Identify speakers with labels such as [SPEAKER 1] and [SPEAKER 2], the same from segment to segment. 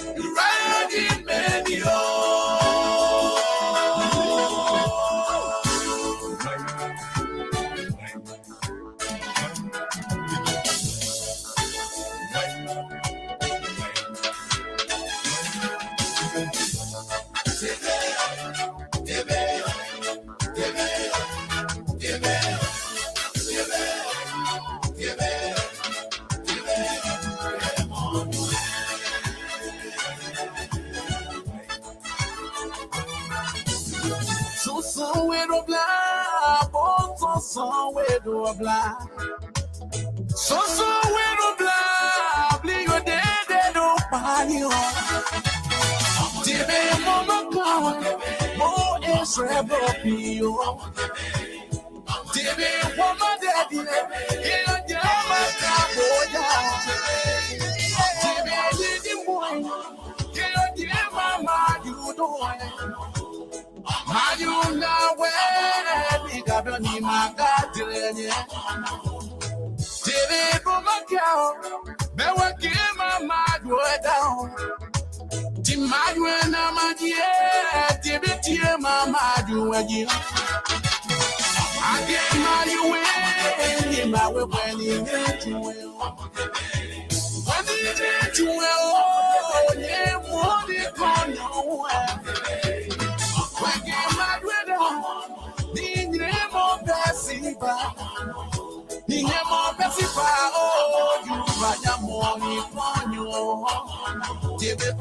[SPEAKER 1] Riding many so we do blah, bon so we do blah. So we do blah, bligo de do panio. Tibe mama kwa, mo esrebo pio. Tibe mama daddy, iyo jama kaboya. Tibe didi boy, iyo jama mama you do. Mayuna we bigabyo ni magadiranye Tibi bumakao bewe kima madwe down Timadwe na madie tibi tie mamadwe gi Age mariwe ni mawe kweni netuwe Kweni netuwe o nye mwodi kono oh, you vaya money for you. Give it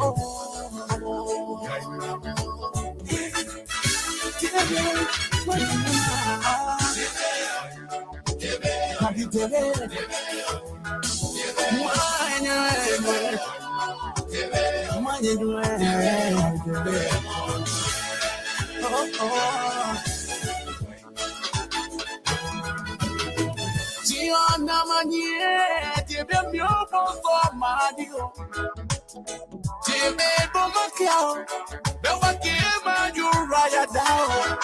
[SPEAKER 1] Tiana manie, tibe mio bonzo madio. Tibe bomakao, bewa kema juraya dao.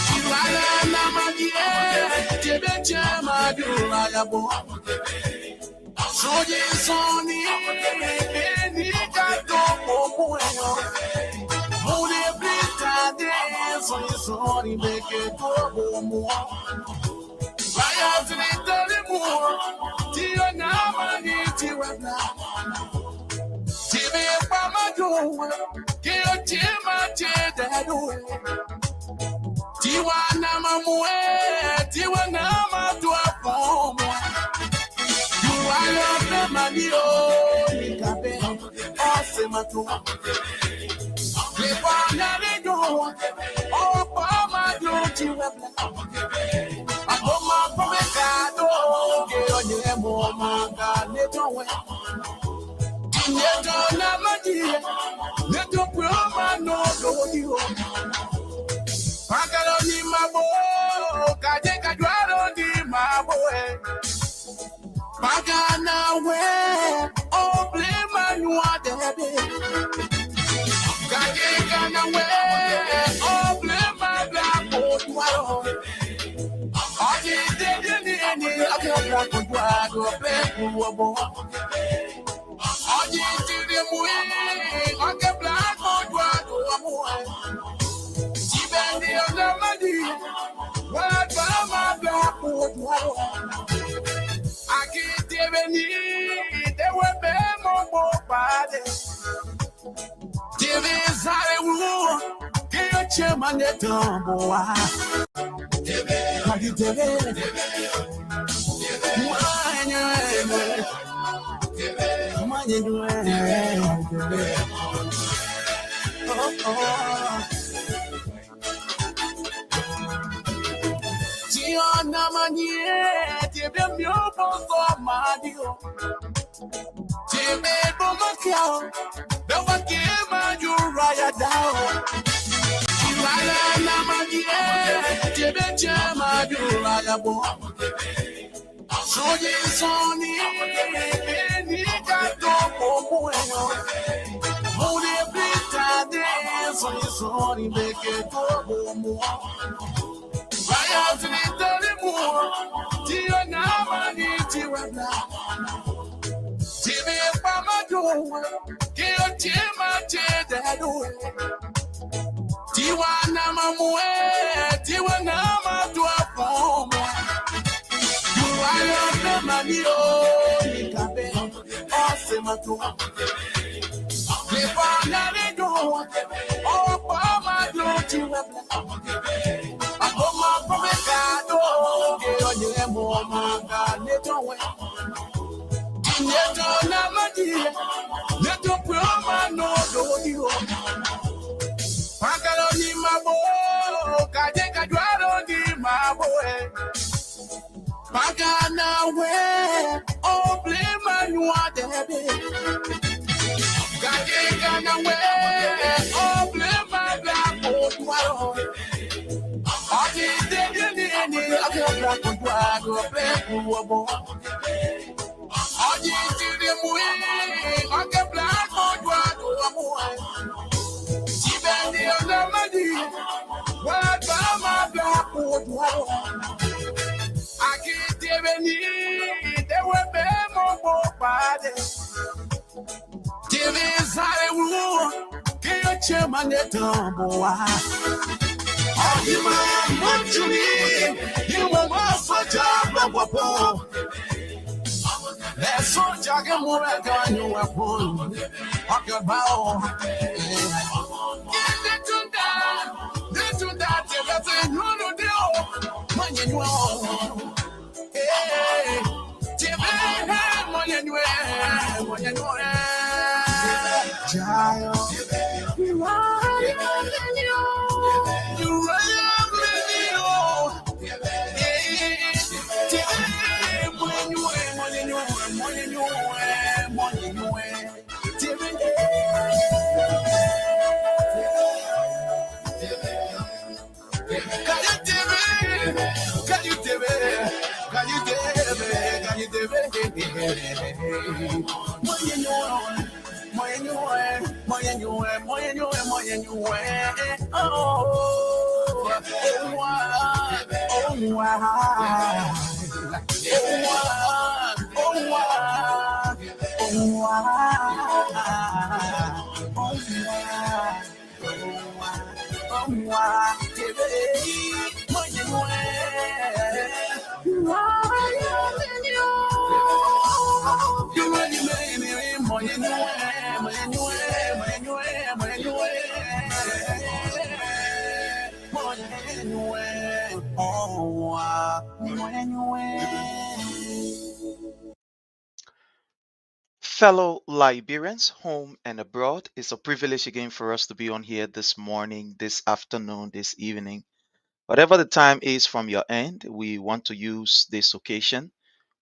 [SPEAKER 1] Tiwana na manie, tibe chema juraya bo. Soye soni, beni kato momueno. Mune blita de, soye soni beke to mo. Vaya zilitali mua, tiyo nama ni tiwebla. Tibi pamaduwe, kiyo tima tideduwe. Tiwa nama mue, tiwa nama tuapomwe. Yuwa yope manio, nikabe, ose matu. Klipa narido, opa madu tiwebla. Agoma pomekado, ke onye mo manga netonwe. Neto na magie, neto proma no dodio. Pagalo ni mabo, kaje kadwaro ni mabo e. Pagana we, o blema nwa debe. Kaje kana we, o blema bla podwaro. Aje dede ni akobra kodwaro pe kuobo. Aje dede mui, akobra kodwaro amue. Tibendi onamadi, wadwa mabla podwaro. Aki tebeni, dewe be mo pade. Tebe zare wu, kiyo chema netombo wa. Tebe, tebe, Tiana manie, tebe mio bonzo madio. Tebe bomakao, bewa kema juraya dao. Tiwala na madie, tebe chema juraya bo. Soye soni, beni kato momueno. Mune blita de, soye soni beke to momu. Vaya zilitali mua, tiyo nama ni tiwebla. Tibe pamadu, Tiwana mamue, tiwana matua pomo. You are the manio, Nikabe, Osematu. Lefana do, oh, Pama do, Agoma Pomecado, Geonemo, Manga, Neto, Neto Namadi, Neto Proma, no, do you. Macaroni mabo, kajeka dwaro di mabo Magana we, oh blame you are dead. Kajeka na we, oh blame my black dwaro. Aji deni ake black dwaro black uobo. Aji tiri mui, ake black dwaro amo. Sibendi onamadi. What my black wood wall? I can't even need they were more body. TV is I will get a chairman at Tomboa. Oh, you man, what you need? You were also job of that's so jogging more like you were born. Talk about
[SPEAKER 2] Fellow Liberians, home and abroad, it's a privilege again for us to be on here this morning, this afternoon, this evening. Whatever the time is from your end, we want to use this occasion.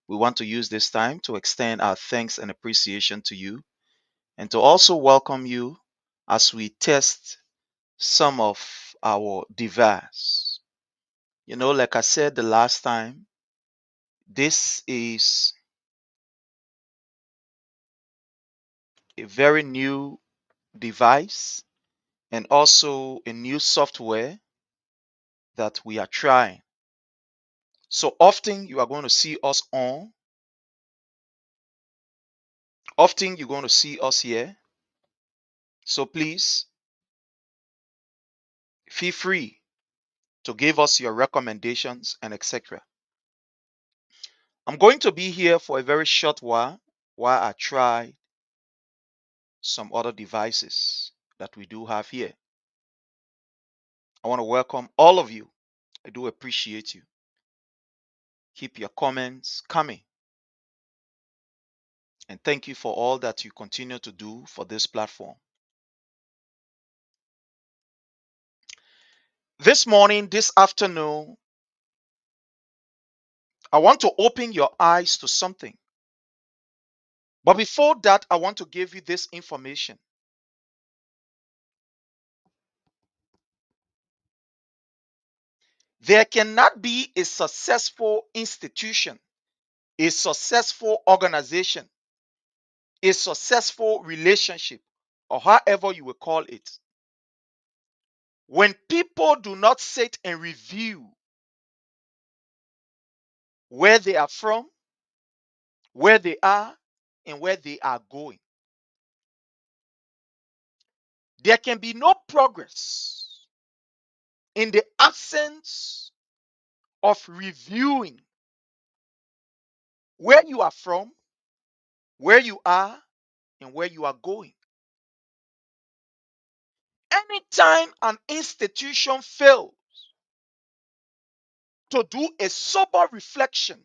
[SPEAKER 2] We want to use this time to extend our thanks and appreciation to you and to also welcome you as we test some of our device. You know, like I said the last time, this is a very new device and also a new software that we are trying. So often you are going to see us on, often you're going to see us here. So please feel free to give us your recommendations and etc. I'm going to be here for a very short while I try some other devices that we do have here. I want to welcome all of you. I do appreciate you. Keep your comments coming. And thank you for all that you continue to do for this platform. This morning, this afternoon, I want to open your eyes to something. But before that, I want to give you this information. There cannot be a successful institution, a successful organization, a successful relationship, or however you will call it, when people do not sit and review where they are from, where they are, and where they are going. There can be no progress in the absence of reviewing where you are from, where you are, and where you are going. Anytime an institution fails to do a sober reflection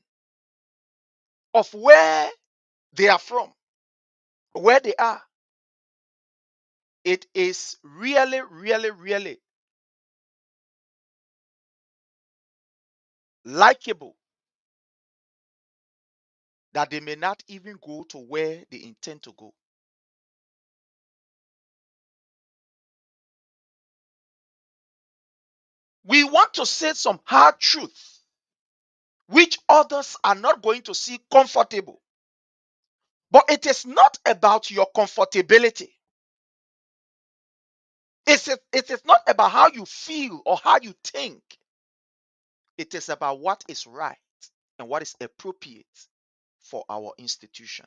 [SPEAKER 2] of where they are from, where they are, it is really, really, really likable that they may not even go to where they intend to go. We want to say some hard truth, which others are not going to see comfortable. But it is not about your comfortability. It is not about how you feel or how you think. It is about what is right and what is appropriate for our institution.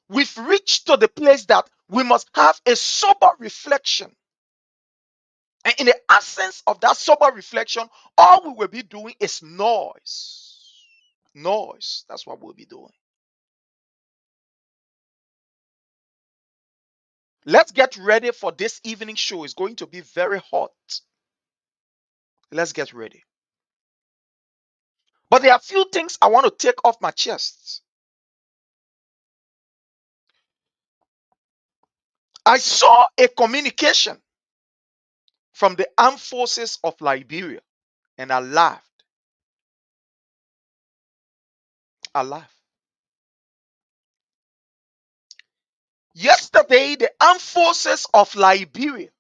[SPEAKER 2] We've reached to the place that we must have a sober reflection. And in the absence of that sober reflection, all we will be doing is noise. Noise. That's what we'll be doing. Let's get ready for this evening show. It's going to be very hot. Let's get ready. But there are a few things I want to take off my chest. I saw a communication from the armed forces of Liberia and I laughed. I laughed. Yesterday, the armed forces of Liberia,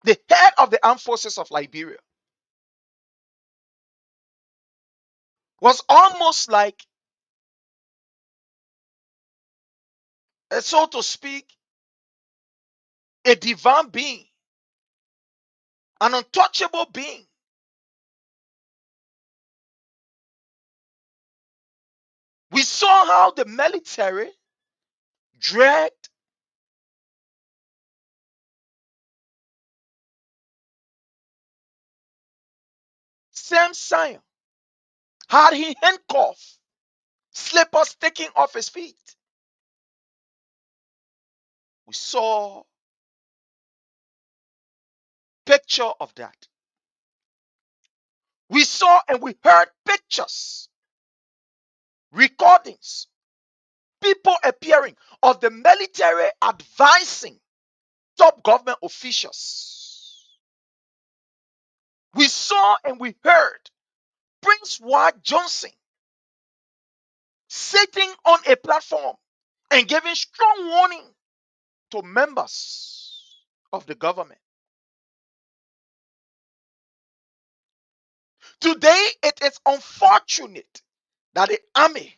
[SPEAKER 2] the head of the armed forces of Liberia, was almost like, so to speak, a divine being, an untouchable being. We saw how the military dragged Sam Sion, had him handcuffed, slippers taking off his feet. We saw picture of that. We saw and we heard pictures, recordings, people appearing of the military advising top government officials. We saw and we heard Prince Ward Johnson sitting on a platform and giving strong warning to members of the government. Today, it is unfortunate that the army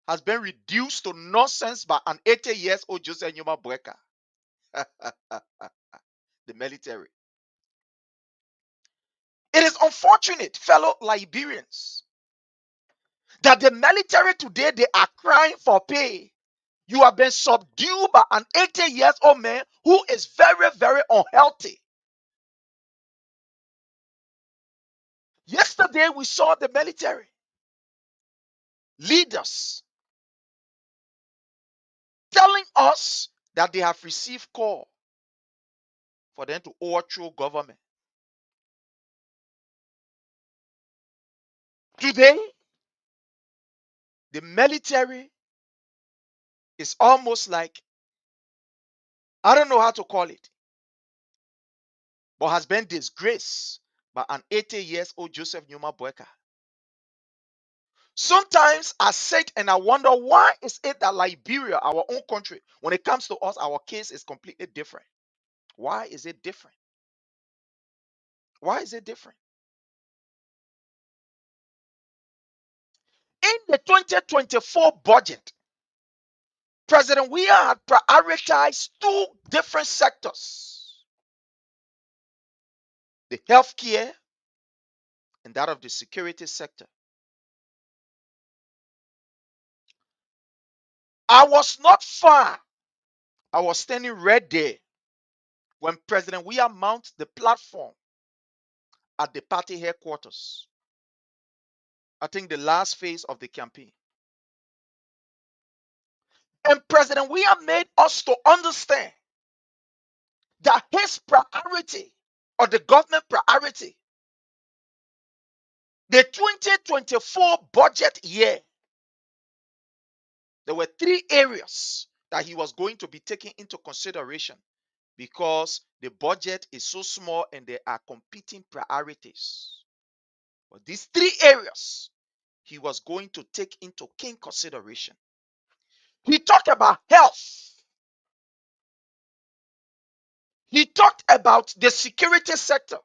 [SPEAKER 2] has been reduced to nonsense by an 80 years old Joseph Numa Breka. The military. It is unfortunate, fellow Liberians, that the military today, they are crying for pay. You have been subdued by an 80 years old man who is very, very unhealthy. Yesterday, we saw the military leaders telling us that they have received call for them to overthrow government. Today, the military is almost like, I don't know how to call it, but has been disgraced by an 80 years old Joseph Numa Breka. Sometimes I sit and I wonder, why is it that Liberia, our own country, when it comes to us, our case is completely different? Why is it different? Why is it different? In the 2024 budget, President Weah had prioritized two different sectors: the healthcare and that of the security sector. I was not far. I was standing right there when President William mounted the platform at the party headquarters. I think the last phase of the campaign. And President William made us to understand that his priority, or the government priority, the 2024 budget year, there were three areas that he was going to be taking into consideration because the budget is so small and there are competing priorities. But these three areas he was going to take into keen consideration. He talked about health. He talked about the security sector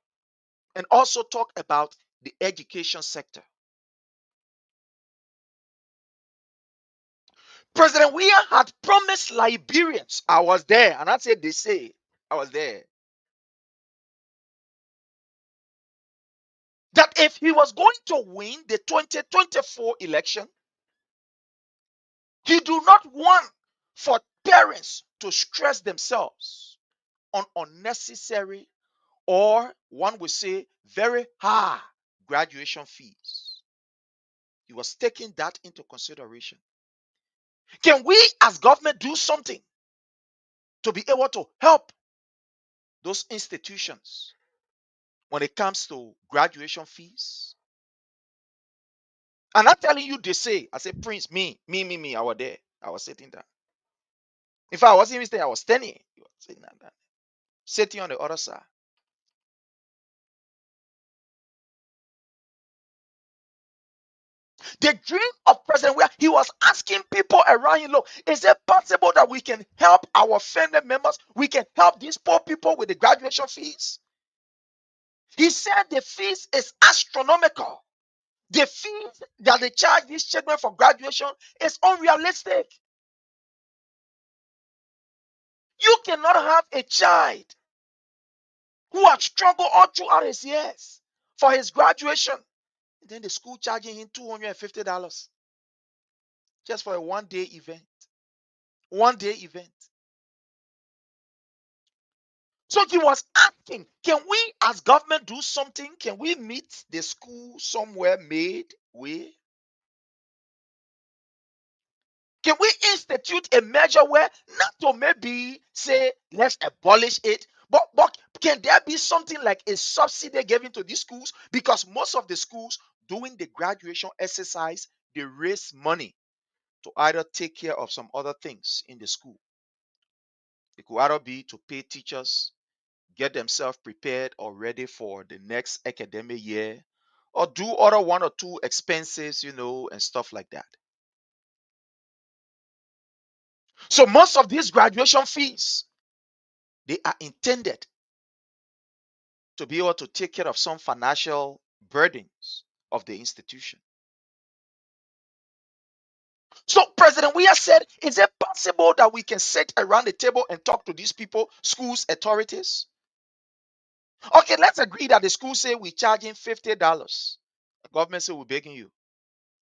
[SPEAKER 2] and also talked about the education sector. President Weah had promised Liberians, I was there, and I said they say, I was there, that if he was going to win the 2024 election, he do not want for parents to stress themselves on unnecessary, or one would say very high, graduation fees. He was taking that into consideration. Can we as government do something to be able to help those institutions when it comes to graduation fees? I'm not telling you they say, I say, Prince, me, I was there. I was sitting down. If I wasn't even staying, I was standing. You were sitting down, sitting on the other side. The dream of President where he was asking people around him, look, is it possible that we can help our family members? We can help these poor people with the graduation fees? He said the fees is astronomical. The fees that they charge these children for graduation is unrealistic. You cannot have a child who has struggled all throughout his years for his graduation. Then the school charging him $250 just for a one-day event. One-day event. So he was asking, can we as government do something? Can we meet the school somewhere midway? Can we institute a measure where not to maybe say let's abolish it, but can there be something like a subsidy given to these schools? Because most of the schools doing the graduation exercise, they raise money to either take care of some other things in the school. It could either be to pay teachers, get themselves prepared or ready for the next academic year, or do other one or two expenses, and stuff like that. So most of these graduation fees, they are intended to be able to take care of some financial burdens of the institution. So President Weah said, is it possible that we can sit around the table and talk to these people, schools, authorities? Okay, let's agree that the school say we're charging $50. The government say we're begging you.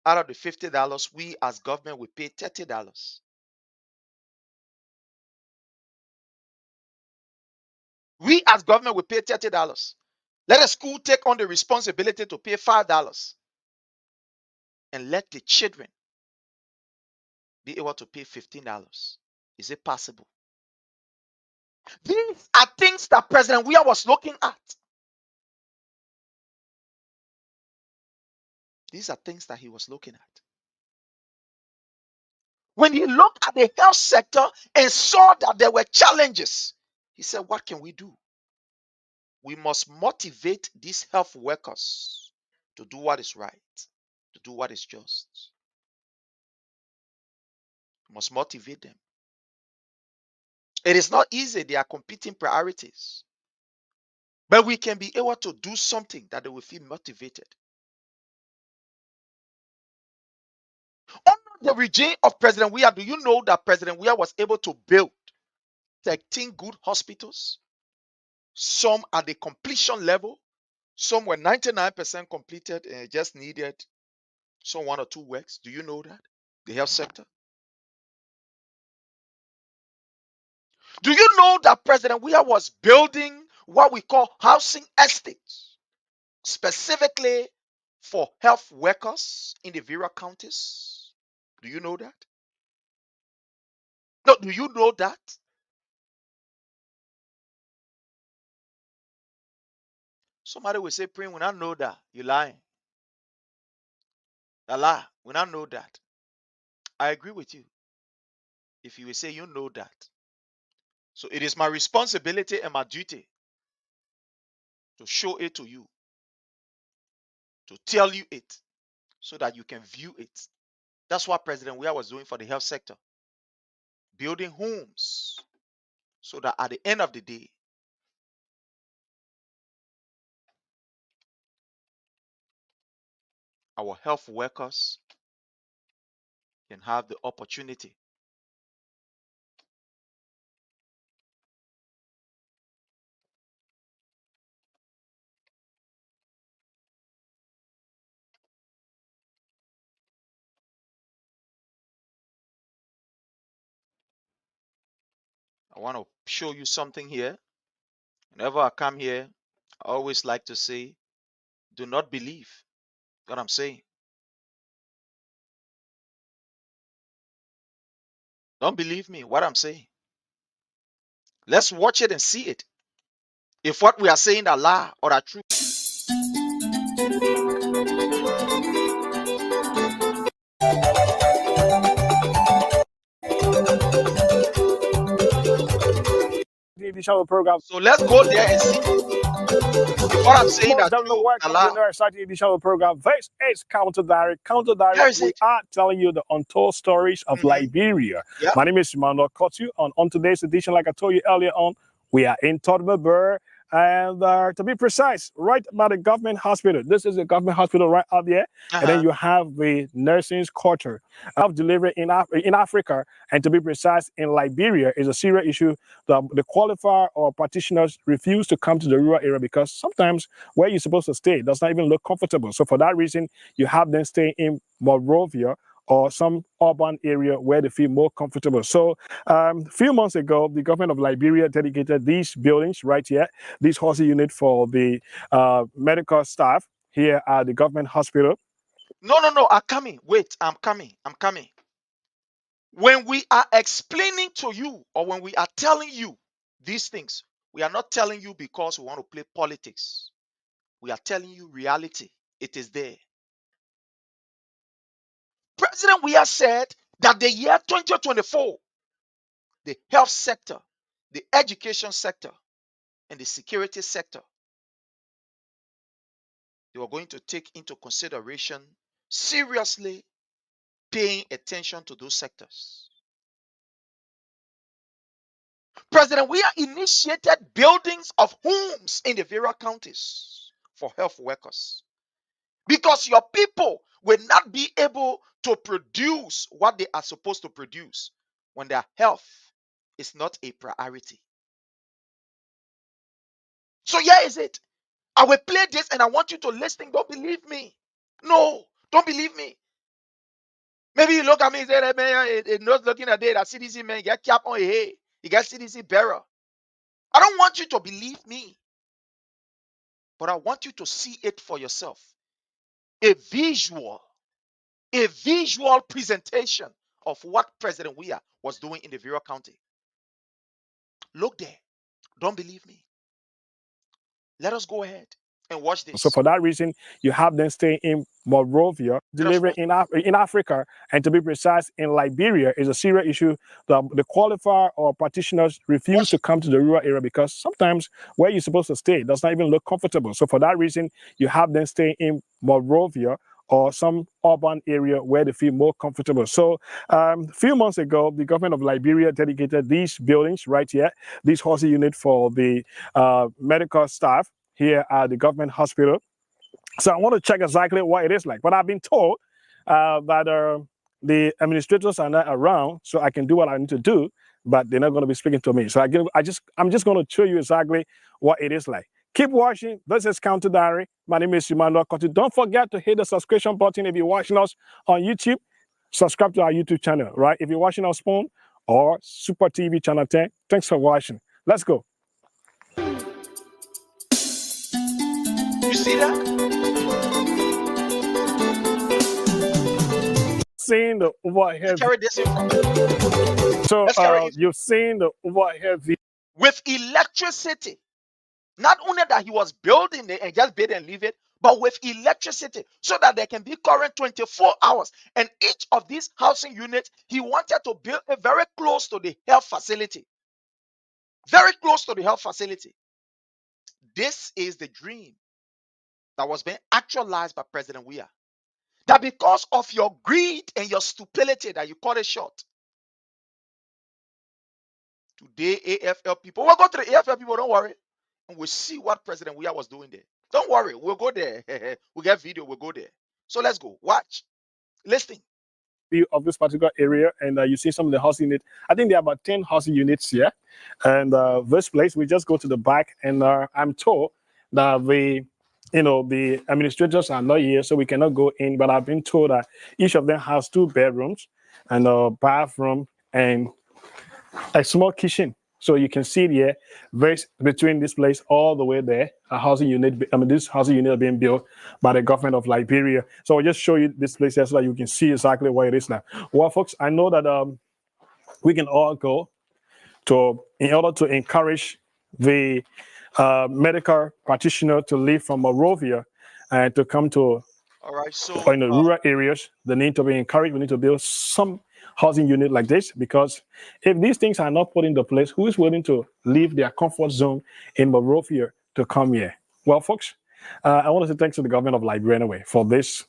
[SPEAKER 2] Out of the $50, we as government will pay $30. We as government will pay $30. Let a school take on the responsibility to pay $5 and let the children be able to pay $15. Is it possible? These are things that President Weah was looking at. These are things that he was looking at. When he looked at the health sector and saw that there were challenges, he said, what can we do? We must motivate these health workers to do what is right, to do what is just. We must motivate them. It is not easy. They are competing priorities. But we can be able to do something that they will feel motivated. Under the regime of President Weah, do you know that President Weah was able to build 13 good hospitals? Some at the completion level. Some were 99% completed and just needed some one or two works. Do you know that? The health sector. Do you know that President Weah was building what we call housing estates, specifically for health workers in the various counties? Do you know that? No, do you know that? Somebody will say, Prince, we not know that. You're lying. A lie. We not know that. I agree with you. If you will say you know that. So it is my responsibility and my duty to show it to you, to tell you it, so that you can view it. That's what President Weah was doing for the health sector, building homes, so that at the end of the day, our health workers can have the opportunity. I want to show you something here. Whenever I come here, I always like to say, do not believe what I'm saying. Don't believe me, what I'm saying. Let's watch it and see it. If what we are saying are lie or are true.
[SPEAKER 3] Edition of the program.
[SPEAKER 2] So let's go there and see if what I'm saying are true or
[SPEAKER 3] Welcome to
[SPEAKER 2] lie.
[SPEAKER 3] another exciting edition of the program. This is Counter Diary. Counter Diary,
[SPEAKER 2] Here is
[SPEAKER 3] we
[SPEAKER 2] it.
[SPEAKER 3] are telling you the untold stories of Liberia.
[SPEAKER 2] Yeah.
[SPEAKER 3] My name is Emmanuel Kotu. On today's edition, like I told you earlier on, we are in Tottenham Burr. And to be precise, right by the government hospital. This is the government hospital right out there. And then you have the nursing quarter of delivery in Africa. And to be precise, in Liberia is a serious issue. The qualifier or practitioners refuse to come to the rural area because sometimes where you're supposed to stay does not even look comfortable. So for that reason, you have them stay in Monrovia or some urban area where they feel more comfortable. So a few months ago, the government of Liberia dedicated these buildings right here, this housing unit for the medical staff here at the government hospital.
[SPEAKER 2] No, I'm coming. Wait, I'm coming. When we are explaining to you or when we are telling you these things, we are not telling you because we want to play politics. We are telling you reality. It is there. President Weah said that the year 2024, the health sector, the education sector, and the security sector, they were going to take into consideration seriously paying attention to those sectors. President Weah initiated buildings of homes in the various counties for health workers because your people will not be able to produce what they are supposed to produce when their health is not a priority. So here is it. I will play this and I want you to listen. Don't believe me. No, don't believe me. Maybe you look at me and say, hey, man, not looking at that CDC man, get cap on your head. You got CDC bearer. I don't want you to believe me, but I want you to see it for yourself. A visual presentation of what President Weah was doing in the Vera County. Look there. Don't believe me. Let us go ahead and watch this.
[SPEAKER 3] So for that reason, you have them stay in Monrovia, deliver in Africa, and to be precise, in Liberia is a serious issue. The qualifier or practitioners refuse to come to the rural area because sometimes where you're supposed to stay does not even look comfortable. So for that reason, you have them stay in Monrovia or some urban area where they feel more comfortable. So a few months ago, the government of Liberia dedicated these buildings right here, this housing unit for the medical staff here at the government hospital. So I want to check exactly what it is like. But I've been told that the administrators are not around, so I can do what I need to do, but they're not going to be speaking to me. So I'm just going to show you exactly what it is like. Keep watching. This is Counter Diary. My name is Emmanuel Kotu. Don't forget to hit the subscription button if you're watching us on YouTube. Subscribe to our YouTube channel, right? If you're watching our phone or Super TV Channel 10. Thanks for watching. Let's go.
[SPEAKER 2] You see that?
[SPEAKER 3] Seeing the overhead.
[SPEAKER 2] Carry this in front.
[SPEAKER 3] So you've seen the overhead view
[SPEAKER 2] with electricity. Not only that he was building it and just build and leave it, but with electricity so that there can be current 24 hours. And each of these housing units, he wanted to build it very close to the health facility. Very close to the health facility. This is the dream that was being actualized by President Weah. That because of your greed and your stupidity that you cut it short. Today, AFL people, we'll go to the AFL people, don't worry. And we'll see what President Weah was doing there. Don't worry, we'll go there. We'll get video, we'll go there. So let's go. Watch. Listen.
[SPEAKER 3] View of this particular area, and you see some of the housing units. I think there are about 10 housing units here. And this place, we just go to the back, and I'm told that the administrators are not here, so we cannot go in. But I've been told that each of them has 2 bedrooms and a bathroom and a small kitchen. So you can see here, between this place all the way there, a housing unit. This housing unit is being built by the government of Liberia. So I'll just show you this place here so that you can see exactly where it is now. Well, folks, I know that we can all go in order to encourage the medical practitioner to leave from Monrovia and to come to in the rural areas. They need to be encouraged. We need to build some housing unit like this, because if these things are not put into place, who is willing to leave their comfort zone in Monrovia to come here? Well, folks, I want to say thanks to the government of Liberia anyway for this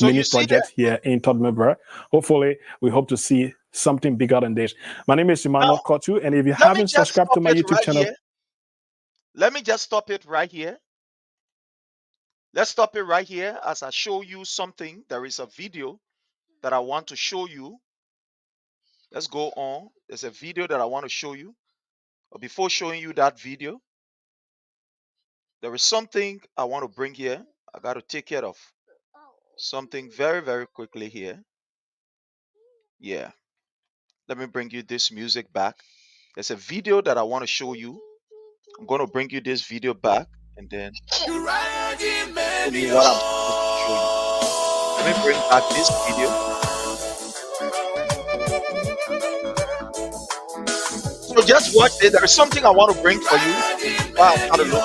[SPEAKER 3] mini project here in Todmebra. Hopefully, we hope to see something bigger than this. My name is Emmanuel Kotu, and if you haven't subscribed to my YouTube channel,
[SPEAKER 2] let me just stop it right here. Let's stop it right here as I show you something. There is a video that I want to show you. Let's go on. There's a video that I want to show you. But before showing you that video, there is something I want to bring here. I got to take care of something very, very quickly here. Yeah. Let me bring you this music back. There's a video that I want to show you. I'm going to bring you this video back, and then show me what I'm supposed to show you. Let me bring back this video. So just watch it. There is something I want to bring for you. Wow, how to look.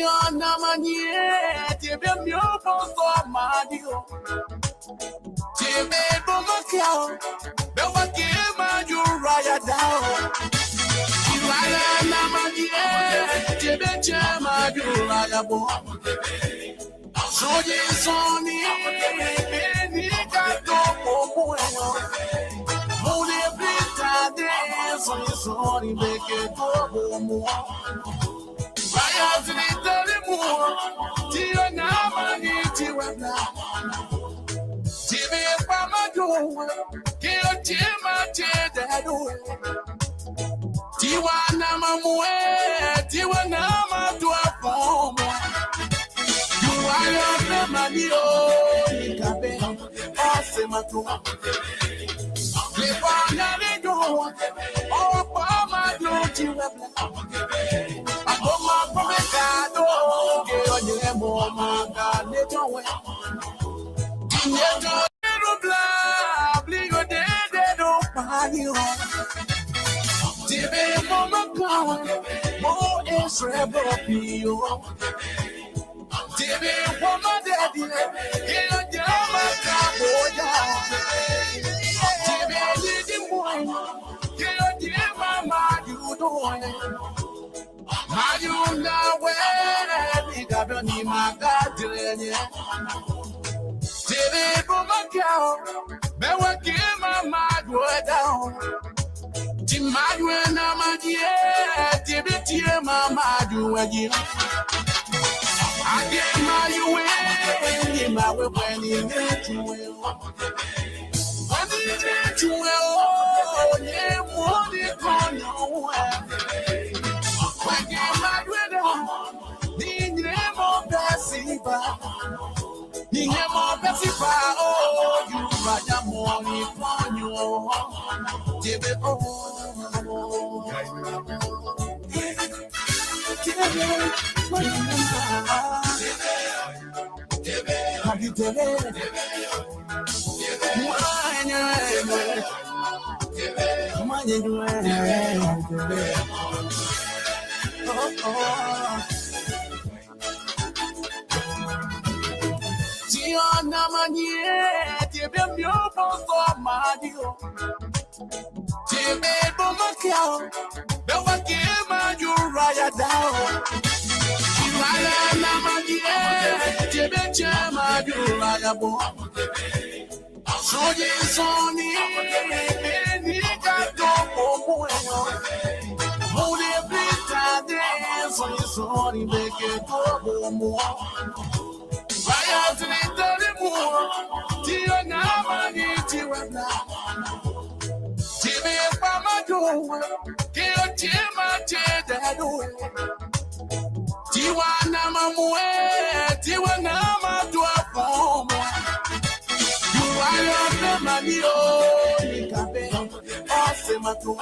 [SPEAKER 1] Tiana manie, tiebe mio poso amadio. Tiebe bomakia, bewa kima juraya dao. Tiwana namanie, tiebe chema juraya bo. Soye soni, beni kato popoeno. Mune blitade, soye soni beke tobo mo. Raya zilitali mo, tiyo namani tiwebla. Tibe pamado, kiyo tima chededo. Tiwa namamwe, tiwa namadwa fomo. Yuwayo nemanio, nikabe, ose matu. Lepanya lido, opa madu tiwebla. Akoma pomekado, kiyo nyemo manga nejowe. Yeto bla, bligo de do panio. Tibe momaka, mo esrebo pio. Tibe womadedi, kiyo jama kaboya. Tibe lidi mwana, kiyo jima majudoe. Majunda we, bigabe ni magadrenye. Tibe bomaka, bewa kima majudoe. Timadwe na madie, tibe tie mamajuwe. Agema yuwe, ni mawe weni netuwe. Wani netuwe o, ye mwoni kono we. Wagema dweda, ni nyemo besiba. Ni nyemo besiba o, yuwa ya mwoni konyo. Tibe o. Tiana manie, tiebe mio poso amadio. Tiebe bomakia, bewa kima juraya dao. Tiwana namanie, tiebe chema juraya bo. Soye soni, beni kato popoeno. Mune blitade, soye soni beke tobo mo. Raya zilitali mo, tiyo namani tiwebla. Tibe pamado, kiyo tima chededo. Tiwa namamwe, tiwa namadwa fomo. Yuwayo nemanio, nikabe, ose matu.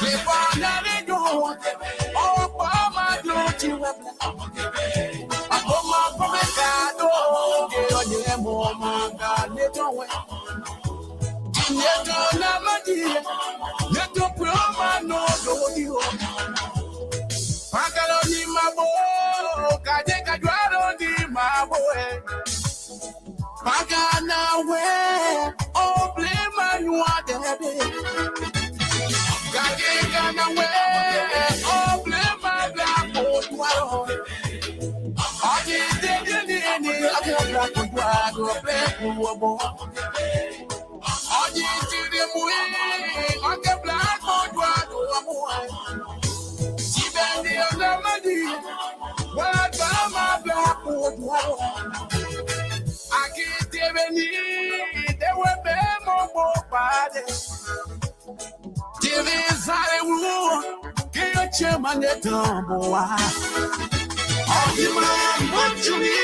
[SPEAKER 1] Lepanya lido, opa madu tiwebla. Akoma pomekado, kiyo nyemo manga nejowe. Yeto na madia, yeto proma no dodio. Pagalo ni mabo, kaje kajwaro ni mabo. Pagana we, oh blema nyua debe. Kaje kana we, oh blema blako dwaro. Aji dede ni abo blako dwaro bleku wabo. Aji tiri mui, ake blako dwaro wabo. Sibendi olamadi, wabama blako dwaro. Aki tebeni, dewe be mo pade. Tibi zare wu, kiyo chema netamboa. Ajima machuni,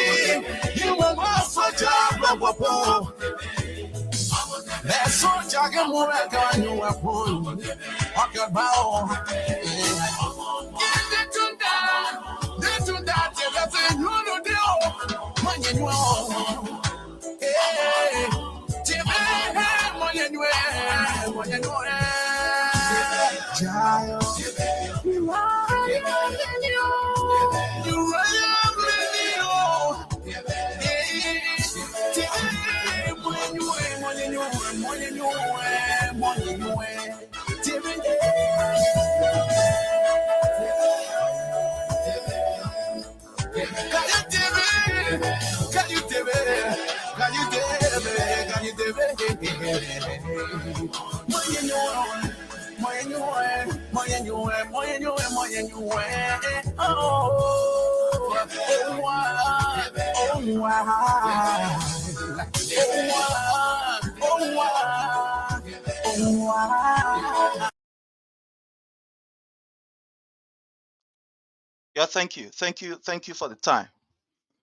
[SPEAKER 1] iwa masoja babapo. Leso jage muweka nyuwa poni, wakabao. Detunda, tebete nyunu dio, manye nyuwa. Tibi manye nyuwa, manye nyuwa. Jayo,
[SPEAKER 2] Yeah, thank you. Thank you for the time.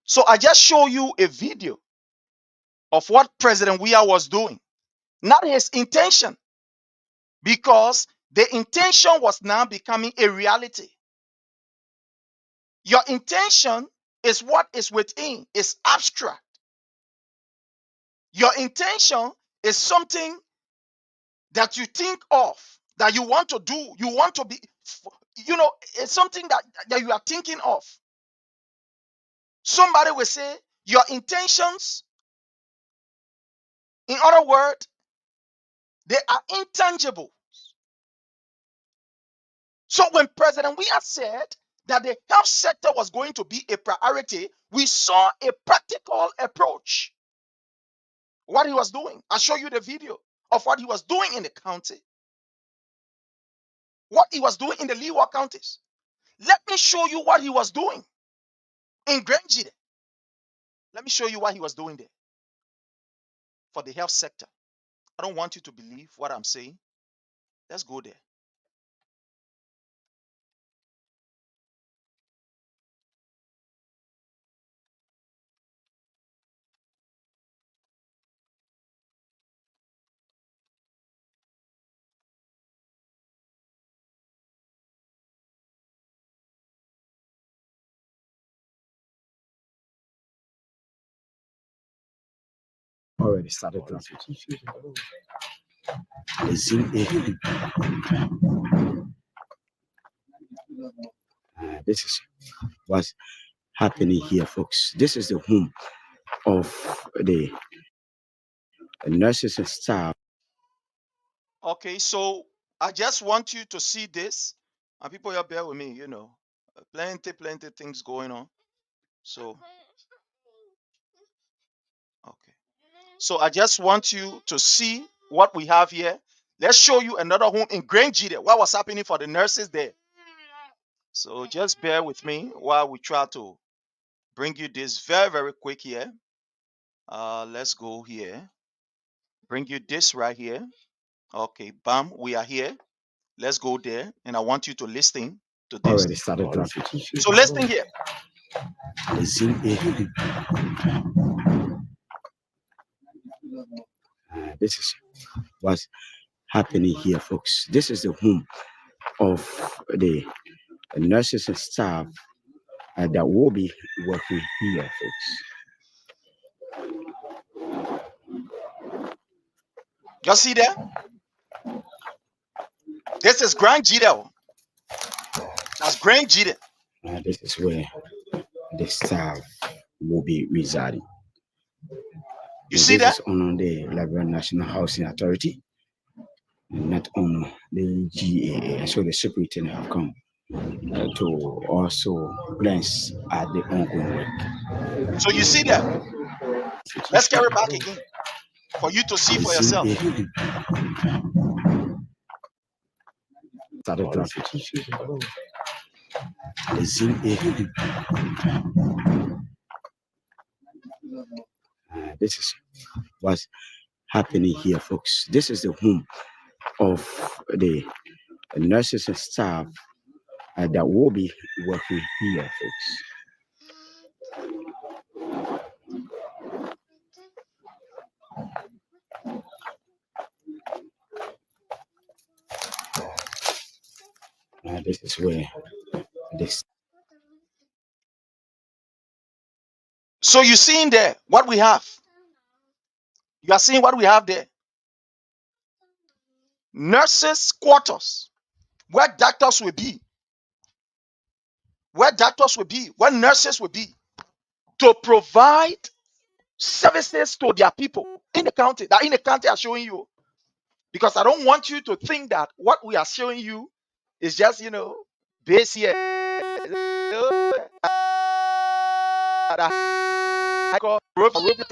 [SPEAKER 2] So I just show you a video of what President Weah was doing, not his intention, because the intention was now becoming a reality. Your intention is what is within, is abstract. Your intention is something that you think of, that you want to do, you want to be, it's something that you are thinking of. Somebody will say your intentions, in other words, they are intangible. So when President Weah said that the health sector was going to be a priority, we saw a practical approach. What he was doing. I'll show you the video of what he was doing in the county, what he was doing in the Leeward counties. Let me show you what he was doing in Grange. Let me show you what he was doing there for the health sector. I don't want you to believe what I'm saying. Let's go there.
[SPEAKER 4] Already started traffic. This is what's happening here, folks. This is the home of the nurses and staff.
[SPEAKER 2] Okay, so I just want you to see this. And people here, bear with me, plenty things going on. So, okay. So I just want you to see what we have here. Let's show you another home in Grange there. What was happening for the nurses there? So just bear with me while we try to bring you this very quick here. Let's go here. Bring you this right here. Okay, bam, we are here. Let's go there, and I want you to listen to this.
[SPEAKER 4] Already started traffic.
[SPEAKER 2] So listen here.
[SPEAKER 4] This is what's happening here, folks. This is the home of the nurses and staff that will be working here, folks.
[SPEAKER 2] You see there? This is Grange there. That's Grange there.
[SPEAKER 4] This is where the staff will be residing.
[SPEAKER 2] You see that?
[SPEAKER 4] This is on the Liberia National Housing Authority, not on the GAA. So the superintendent have come to also glance at the ongoing work.
[SPEAKER 2] So you see that? Let's carry back again for you to see for yourself.
[SPEAKER 4] Started traffic. This is what's happening here, folks. This is the home of the nurses and staff that will be working here, folks. This is where this.
[SPEAKER 2] So you're seeing there what we have. You are seeing what we have there. Nurses' quarters, where doctors will be, where nurses will be, to provide services to their people in the county. That in the county are showing you, because I don't want you to think that what we are showing you is just base here. that High Court Monrovia,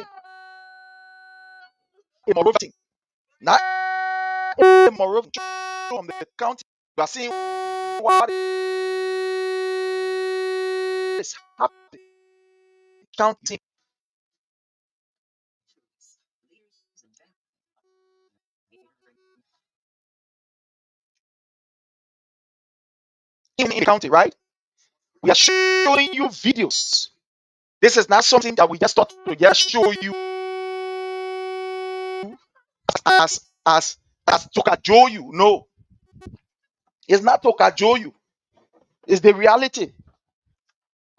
[SPEAKER 2] now Monrovia from the county, we are seeing what is happening. County in the county, right? We are showing you videos. This is not something that we just thought to just show you as to cajole you. No, it's not to cajole you. It's the reality.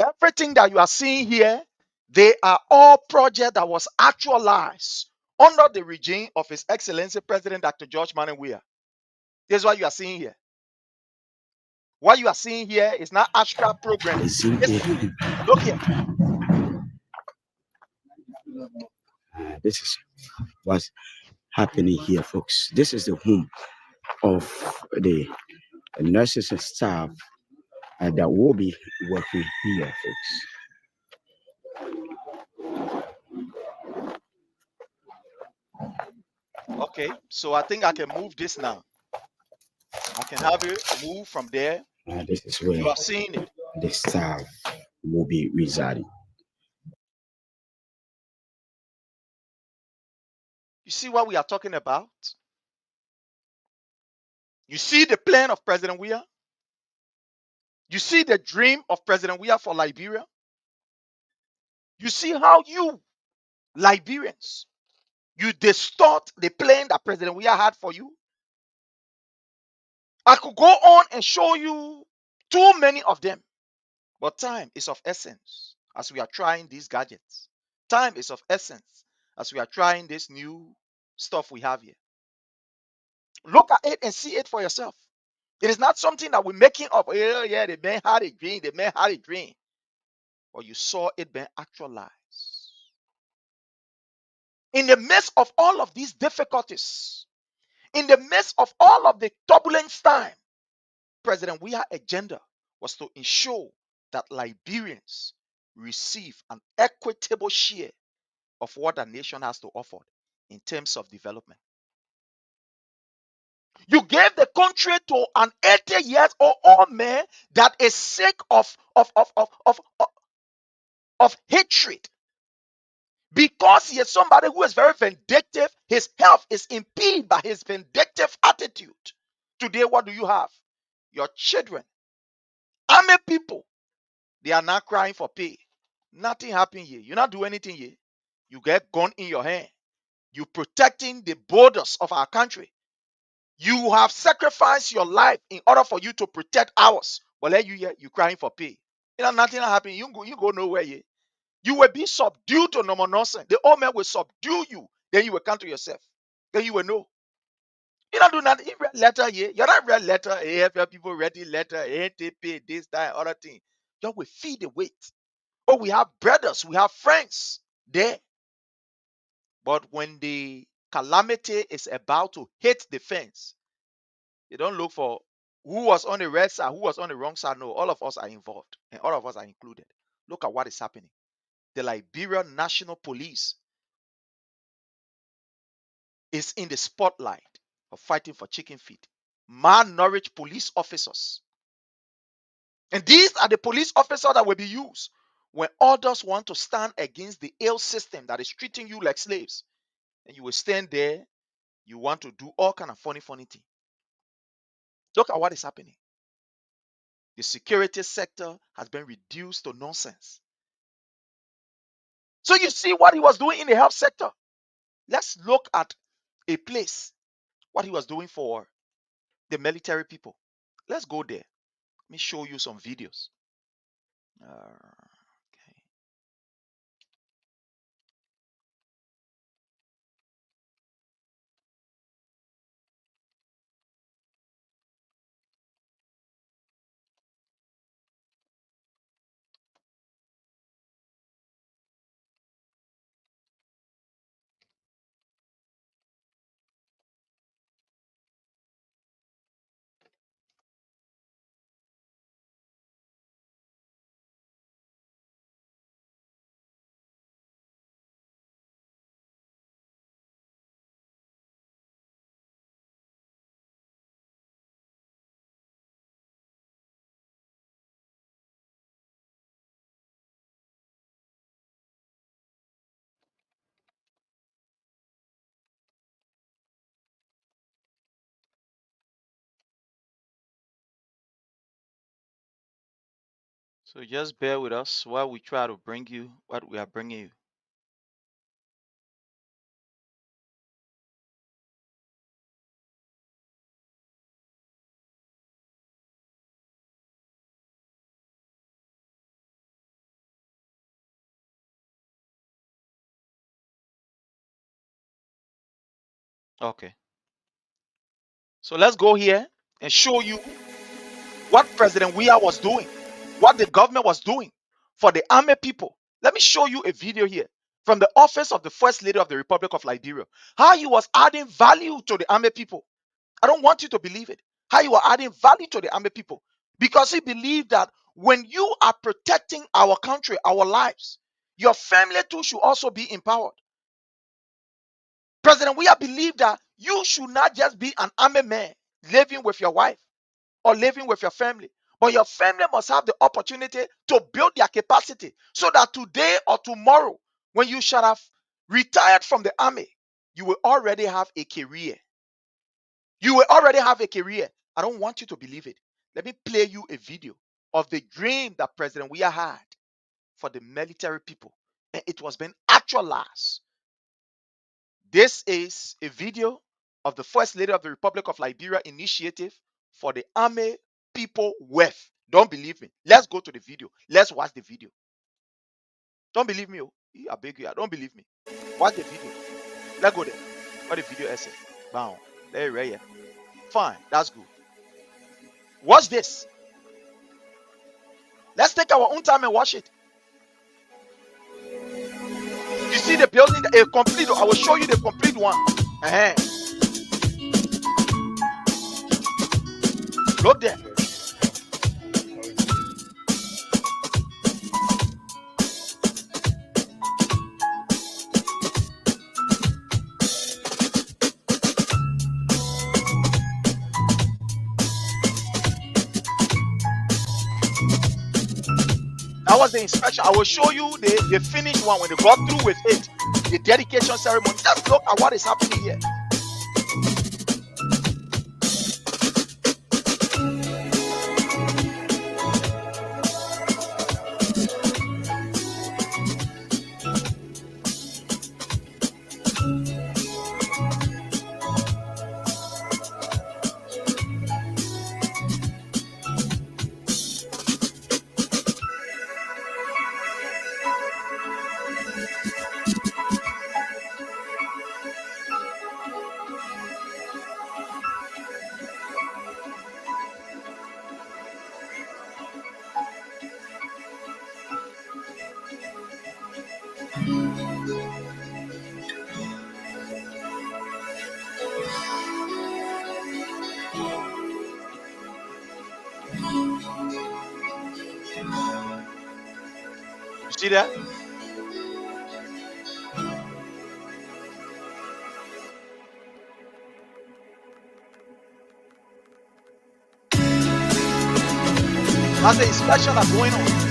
[SPEAKER 2] Everything that you are seeing here, they are all projects that was actualized under the regime of His Excellency President Dr. George Manneh Weah. This is what you are seeing here. What you are seeing here is not abstract programming. Look here.
[SPEAKER 4] This is what's happening here, folks. This is the home of the nurses and staff that will be working here, folks.
[SPEAKER 2] Okay, so I think I can move this now. I can have it move from there.
[SPEAKER 4] This is where
[SPEAKER 2] You are seeing it.
[SPEAKER 4] the staff will be residing.
[SPEAKER 2] You see what we are talking about? You see the plan of President Weah? You see the dream of President Weah for Liberia? You see how you, Liberians, you distort the plan that President Weah had for you? I could go on and show you too many of them, but time is of essence as we are trying these gadgets. Time is of essence as we are trying this new stuff we have here. Look at it and see it for yourself. It is not something that we're making up. Oh, yeah, the man had a dream. The man had a dream. But you saw it being actualized. In the midst of all of these difficulties, in the midst of all of the turbulence time, President Weah's agenda was to ensure that Liberians receive an equitable share of what the nation has to offer in terms of development. You gave the country to an 80 years old man that is sick of hatred. Because he is somebody who is very vindictive, his health is impeded by his vindictive attitude. Today, what do you have? Your children, army people, they are not crying for pay. Nothing happened here. You not do anything here. You get gun in your hand. You protecting the borders of our country. You have sacrificed your life in order for you to protect ours. But let you here, you crying for pay. You know, nothing happened. You go nowhere here. You will be subdued to normal nonsense. The old man will subdue you. Then you will come to yourself. Then you will know. You don't do nothing. You read letter here. You not read letter. AFL people reading letter. ATP, this, that, other thing. You will feed the weight. Oh, we have brothers. We have friends there. But when the calamity is about to hit the fence, they don't look for who was on the red side, who was on the wrong side. No, all of us are involved. And all of us are included. Look at what is happening. The Liberian National Police is in the spotlight of fighting for chicken feed. Malnourished police officers. And these are the police officers that will be used when others want to stand against the ill system that is treating you like slaves. And you will stand there, you want to do all kind of funny things. Look at what is happening. The security sector has been reduced to nonsense. So you see what he was doing in the health sector. Let's look at a place, what he was doing for the military people. Let's go there. Let me show you some videos. Okay. So just bear with us while we try to bring you what we are bringing you. Okay. So let's go here and show you what President Weah was doing, what the government was doing for the army people. Let me show you a video here from the office of the First Lady of the Republic of Liberia, how he was adding value to the army people. I don't want you to believe it. How you are adding value to the army people. Because he believed that when you are protecting our country, our lives, your family too should also be empowered. President Weah believed that you should not just be an army man living with your wife or living with your family, but your family must have the opportunity to build their capacity so that today or tomorrow, when you should have retired from the army, you will already have a career. You will already have a career. I don't want you to believe it. Let me play you a video of the dream that President Weah had for the military people, and it was being actualized. This is a video of the First Lady of the Republic of Liberia initiative for the army people wealth. Don't believe me. Let's go to the video. Let's watch the video. Don't believe me. Oh, I beg you. Don't believe me. Watch the video. Let's go there. What the video essay. Bound. There, right here. Fine. That's good. Watch this. Let's take our own time and watch it. You see the building, a complete. I will show you the complete one. Look there. That was the inspection. I will show you the finished one when they got through with it. The dedication ceremony. Just look at what is happening here. You see that? That's the inspection that's going on.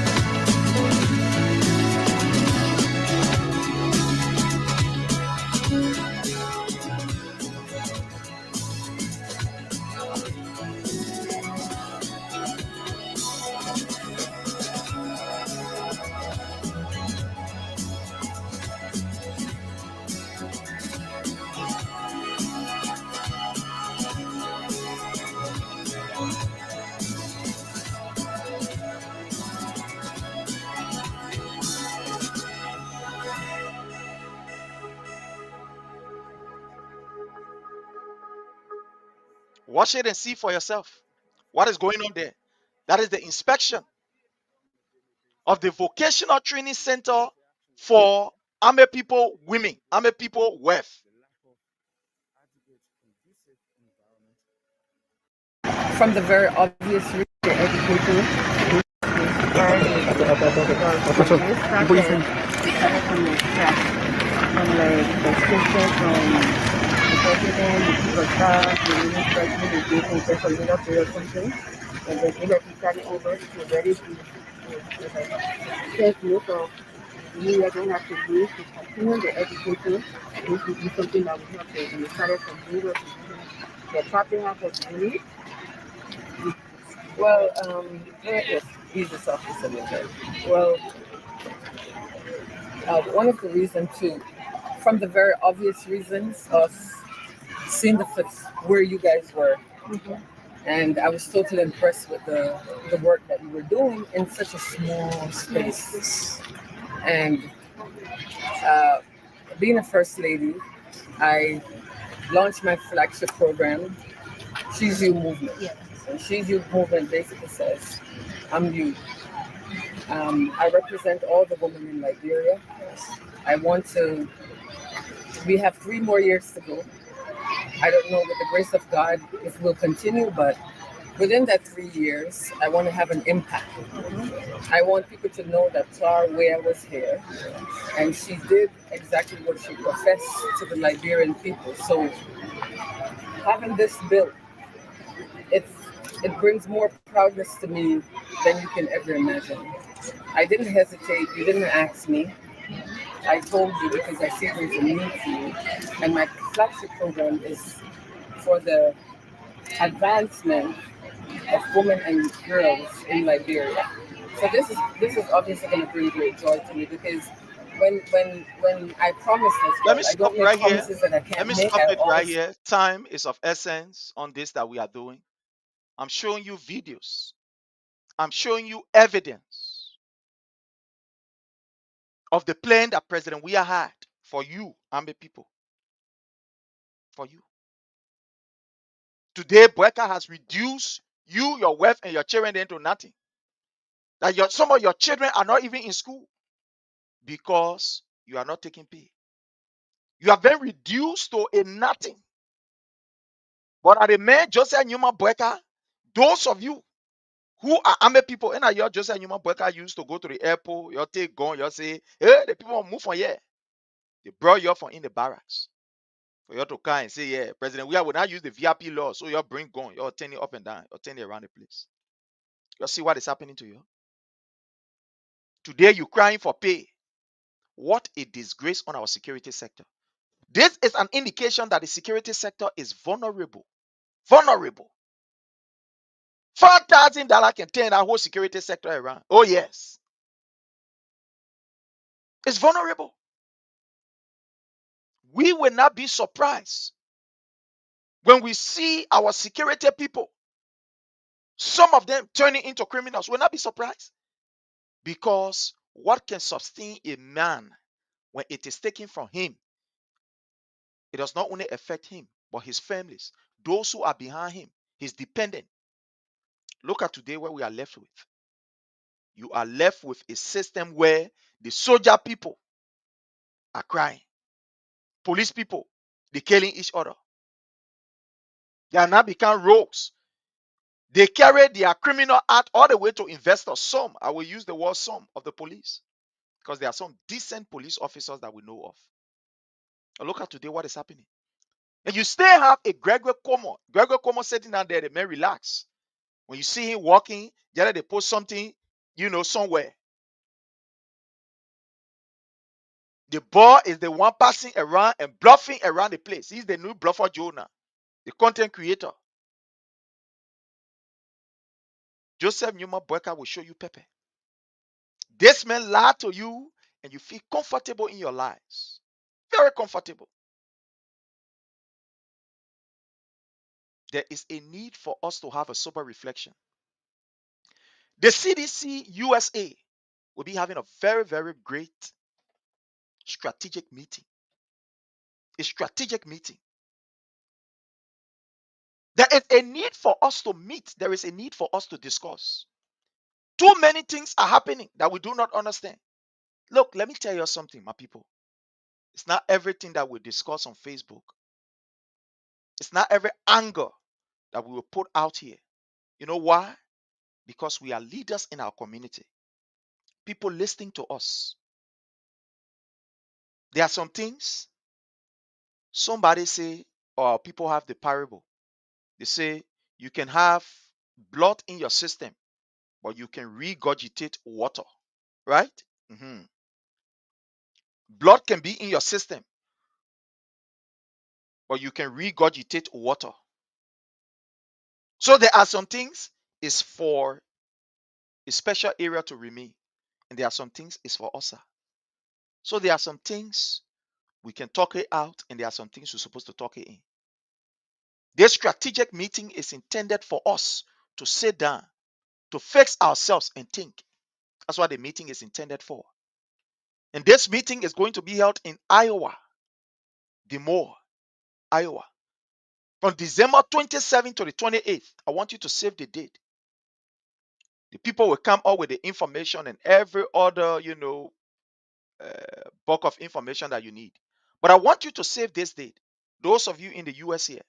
[SPEAKER 2] Watch it and see for yourself what is going on there. That is the inspection of the vocational training center for army people women, army people wealth.
[SPEAKER 5] From the very obvious reason, the education from like the scripture from the president, the chief of staff, the minister, the education just a little period something, and then electrically over to very thank you. So we are going to have to do to continue the education. This will be something that we have to, and we started from zero to the tapping out of unit. Well, yes. Jesus officer with it? Well, one of the reasons too, from the very obvious reasons of seeing where you guys were, and I was totally impressed with the work that you were doing in such a small space. And uh, being a first lady, I launched my flagship program, She's You Movement. And She's You Movement basically says, I'm you. I represent all the women in Liberia. I want to, we have 3 more years to go. I don't know with the grace of God if we'll continue, but within that 3 years, I want to have an impact. I want people to know that Tar Wea was here and she did exactly what she professed to the Liberian people. So having this built, it's, it brings more proudness to me than you can ever imagine. I didn't hesitate. You didn't ask me. I told you because I see there's a need for you. And my flagship program is for the advancement of women and girls in Liberia. So this is obviously going to bring great joy to me because when I promise as
[SPEAKER 2] Let me
[SPEAKER 5] well, I
[SPEAKER 2] stop
[SPEAKER 5] don't make
[SPEAKER 2] right here.
[SPEAKER 5] promises that I
[SPEAKER 2] Let
[SPEAKER 5] can't
[SPEAKER 2] me
[SPEAKER 5] make.
[SPEAKER 2] stop
[SPEAKER 5] I
[SPEAKER 2] it right
[SPEAKER 5] always
[SPEAKER 2] here. Time is of essence on this that we are doing. I'm showing you videos. I'm showing you evidence of the plan that President Weah had for you, Ambe people, for you. Today, Boeka has reduced you, your wealth, and your children into nothing. That some of your children are not even in school because you are not taking pay. You have been reduced to a nothing. But at the man, Joseph Newman Boeka, those of you who are army people, and your Joseph Newman Boeka used to go to the airport, you take gun, you say, hey, the people move from here. They brought you up from in the barracks. For you to come and say, yeah, President, we will not use the VIP law, so you bring gun, you're turning up and down, you're turning around the place. You see what is happening to you? Today, you're crying for pay. What a disgrace on our security sector. This is an indication that the security sector is vulnerable. Vulnerable. $4,000 can turn that whole security sector around. Oh, yes. It's vulnerable. We will not be surprised when we see our security people, some of them turning into criminals. We'll not be surprised because what can sustain a man when it is taken from him, it does not only affect him, but his families, those who are behind him, his dependent. Look at today where we are left with. You are left with a system where the soldier people are crying. Police people, they're killing each other. They are now become rogues. They carry their criminal act all the way to investors. Some, I will use the word some, of the police. Because there are some decent police officers that we know of. Now look at today what is happening. And you still have a Gregory Como. Gregory Como sitting down there, the man relax. When you see him walking, they post something, somewhere. The boy is the one passing around and bluffing around the place. He's the new bluffer Jonah, the content creator. Joseph Newman Boeka will show you Pepe. This man lied to you and you feel comfortable in your lives. Very comfortable. There is a need for us to have a sober reflection. The CDC USA will be having a very, very great strategic meeting. A strategic meeting. There is a need for us to meet. There is a need for us to discuss. Too many things are happening that we do not understand. Look, let me tell you something, my people. It's not everything that we discuss on Facebook. It's not every anger that we will put out here. You know why? Because we are leaders in our community. People listening to us. There are some things somebody say, or people have the parable. They say you can have blood in your system, but you can regurgitate water, right? Mhm. Blood can be in your system, but you can regurgitate water. So there are some things is for a special area to remain. And there are some things is for us. So there are some things we can talk it out, and there are some things we're supposed to talk it in. This strategic meeting is intended for us to sit down, to fix ourselves and think. That's what the meeting is intended for. And this meeting is going to be held in Iowa, Des Moines, Iowa, from December 27th to the 28th. I want you to save the date. The people will come up with the information and every other, bulk of information that you need. But I want you to save this date. Those of you in the US here,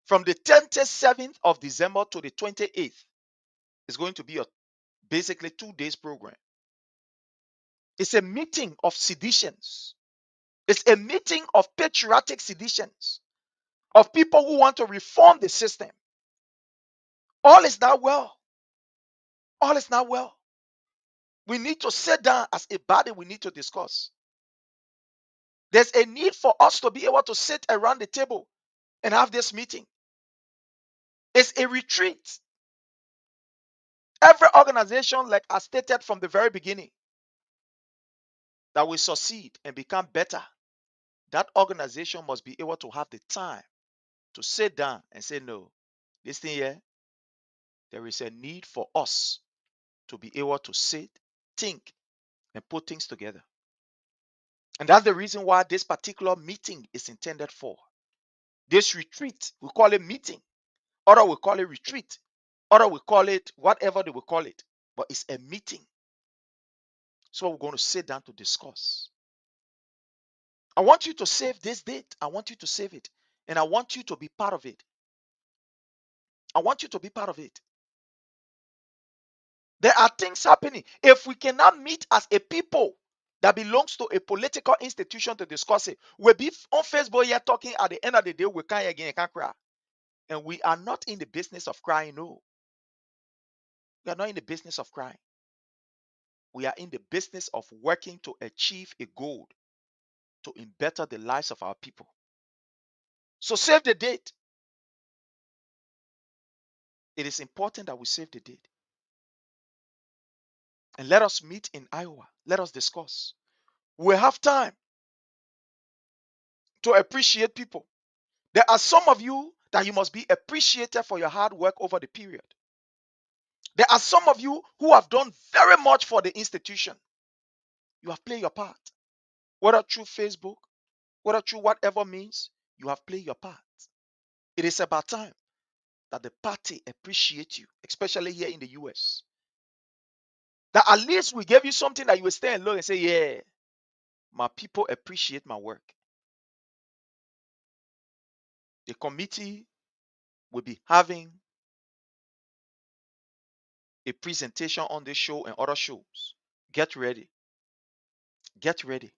[SPEAKER 2] from the 27th of December to the 28th, is going to be a basically 2 days program. It's a meeting of seditions. It's a meeting of patriotic seditions, of people who want to reform the system. All is not well. All is not well. We need to sit down as a body. We need to discuss. There's a need for us to be able to sit around the table and have this meeting. It's a retreat. Every organization, like I stated from the very beginning, that will succeed and become better, that organization must be able to have the time to sit down and say, no, this thing here, there is a need for us to be able to sit, think, and put things together. And that's the reason why this particular meeting is intended for. This retreat, we call it meeting, or we call it retreat, or we call it whatever they will call it, but it's a meeting. So we're going to sit down to discuss. I want you to save this date. I want you to save it. And I want you to be part of it. I want you to be part of it. There are things happening. If we cannot meet as a people that belongs to a political institution to discuss it, we'll be on Facebook here talking. At the end of the day, we can't again, can't cry. And we are not in the business of crying, no. We are not in the business of crying. We are in the business of working to achieve a goal, to better the lives of our people. So save the date. It is important that we save the date. And let us meet in Iowa. Let us discuss. We have time to appreciate people. There are some of you that you must be appreciated for your hard work over the period. There are some of you who have done very much for the institution. You have played your part. Whether through Facebook, whether through whatever means, you have played your part. It is about time that the party appreciates you, especially here in the US. That at least we gave you something that you will stay and look and say, yeah, my people appreciate my work. The committee will be having a presentation on this show and other shows. Get ready. Get ready.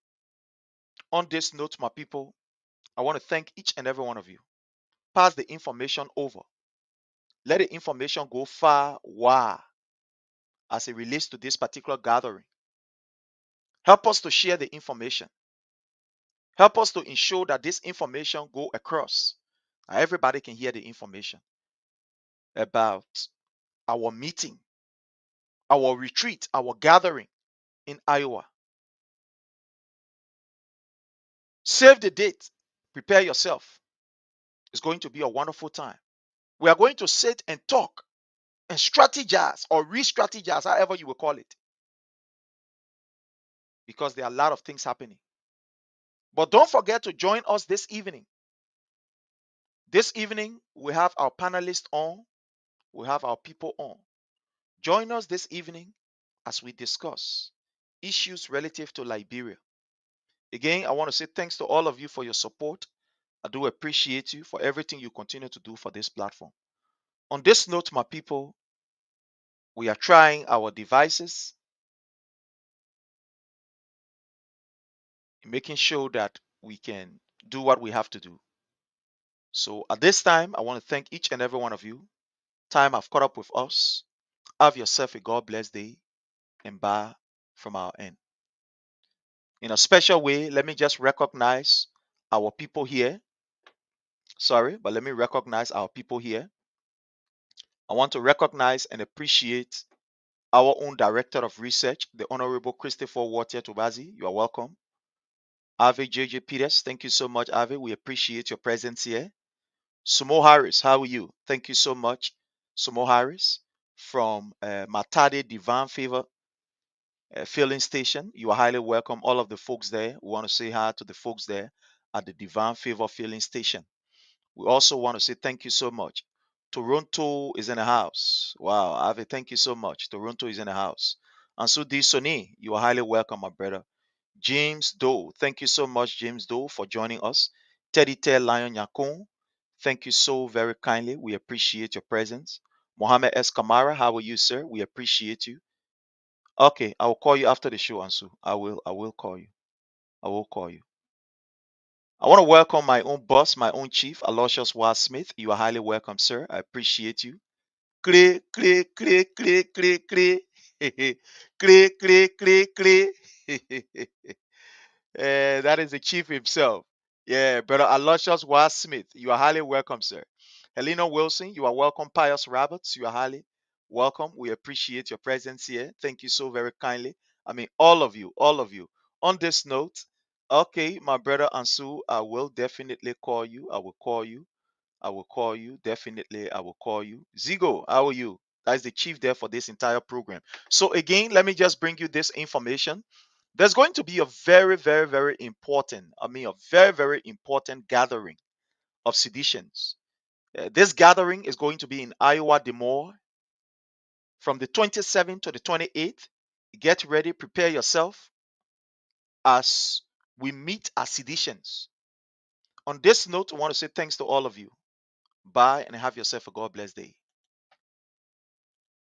[SPEAKER 2] On this note, my people, I want to thank each and every one of you. Pass the information over. Let the information go far, wide as it relates to this particular gathering. Help us to share the information. Help us to ensure that this information go across. Everybody can hear the information about our meeting, our retreat, our gathering in Iowa. Save the date. Prepare yourself. It's going to be a wonderful time. We are going to sit and talk and strategize or re-strategize, however you will call it. Because there are a lot of things happening. But don't forget to join us this evening. This evening, we have our panelists on. We have our people on. Join us this evening as we discuss issues relative to Liberia. Again, I want to say thanks to all of you for your support. I do appreciate you for everything you continue to do for this platform. On this note, my people, we are trying our devices, making sure that we can do what we have to do. So at this time, I want to thank each and every one of you. Time have caught up with us. Have yourself a God bless day and bye from our end. In a special way, let me just recognize our people here. Sorry, but let me recognize our people here. I want to recognize and appreciate our own Director of Research, the Honorable Christopher Watia Tobazi. You are welcome. Ave JJ Peters, thank you so much, Ave. We appreciate your presence here. Sumo Harris, how are you? Thank you so much, Sumo Harris, from Matade Divine Favor Filling Station. You are highly welcome. All of the folks there, we want to say hi to the folks there at the Divine Favor Filling Station. We also want to say thank you so much. Toronto is in the house. Wow, Ave, thank you so much. Toronto is in the house. And so, D. Sonny, you are highly welcome, my brother. James Doe, thank you so much, James Doe, for joining us. Teddy Ted Lion Yakun, thank you so very kindly. We appreciate your presence. Mohammed S. Kamara, how are you, sir? We appreciate you. Okay, I will call you after the show, Ansu. I will call you. I will call you. I want to welcome my own boss, my own chief, Aloysius Ward Smith. You are highly welcome, sir. I appreciate you. Clear, clear, clear, clear, clear, clear. Clear, clear, clear, clear. That is the chief himself. Yeah, brother Aloysius Ward Smith. You are highly welcome, sir. Helena Wilson, you are welcome. Pius Roberts, you are highly welcome. We appreciate your presence here. Thank you so very kindly. I mean, all of you, all of you. On this note, okay, my brother Ansu, I will definitely call you. I will call you. I will call you. Definitely, I will call you. Zigo, how are you? That's the chief there for this entire program. So again, let me just bring you this information. There's going to be a very, very, very important, a very, very important gathering of seditions. This gathering is going to be in Iowa, Des Moines, from the 27th to the 28th. Get ready, prepare yourself as we meet as seditions. On this note, I want to say thanks to all of you. Bye and have yourself a God bless day.